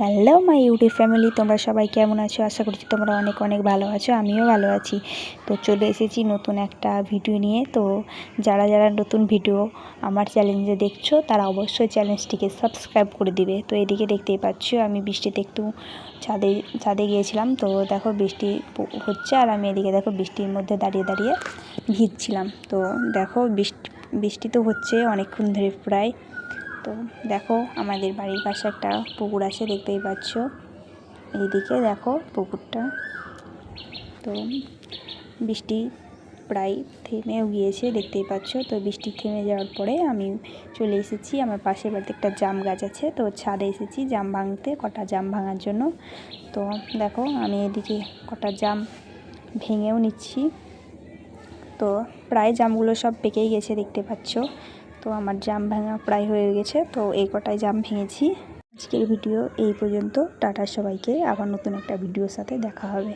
Hello my YouTube family, তোমরা সবাই কেমন আছো? আশা করছি তোমরা অনেক অনেক ভালো আছো, আমিও ভালো আছি। তো চলে এসেছি নতুন একটা ভিডিও নিয়ে। তো যারা যারা নতুন ভিডিও আমার চ্যানেলে দেখছো তারা অবশ্যই চ্যানেলটিকে সাবস্ক্রাইব করে দিবে। তো এদিকে দেখতেই পাচ্ছ আমি বৃষ্টিতে একটু ছাদে গিয়েছিলাম। তো দেখো বৃষ্টি হচ্ছে আর আমি এদিকে দেখো বৃষ্টির মধ্যে দাঁড়িয়ে দাঁড়িয়ে ভিজছিলাম। তো দেখো বৃষ্টি তো হচ্ছে অনেকক্ষণ ধরে প্রায়। তো দেখো আমাদের বাড়ির পাশে একটা পুকুর আছে, দেখতেই পাচ্ছ। এইদিকে দেখো পুকুরটা। তো বৃষ্টি প্রায় থেমেও গিয়েছে, দেখতেই পাচ্ছ। তো বৃষ্টি থেমে যাওয়ার পরে আমি চলে এসেছি আমার পাশের বাড়িতে একটা জাম গাছ আছে, তো ছাদে এসেছি জাম ভাঙতে, কটা জাম ভাঙার জন্য। তো দেখো আমি এদিকে কটা জাম ভেঙেও নিচ্ছি। তো প্রায় জামগুলো সব পেকেই গেছে, দেখতে পাচ্ছ। তো আমার জাম ভাঙা প্রায় হয়ে গেছে। তো এই কটাই জাম ভেঙেছি। আজকের ভিডিও এই পর্যন্ত। টাটা সবাইকে, আবার নতুন একটা ভিডিওর সাথে দেখা হবে।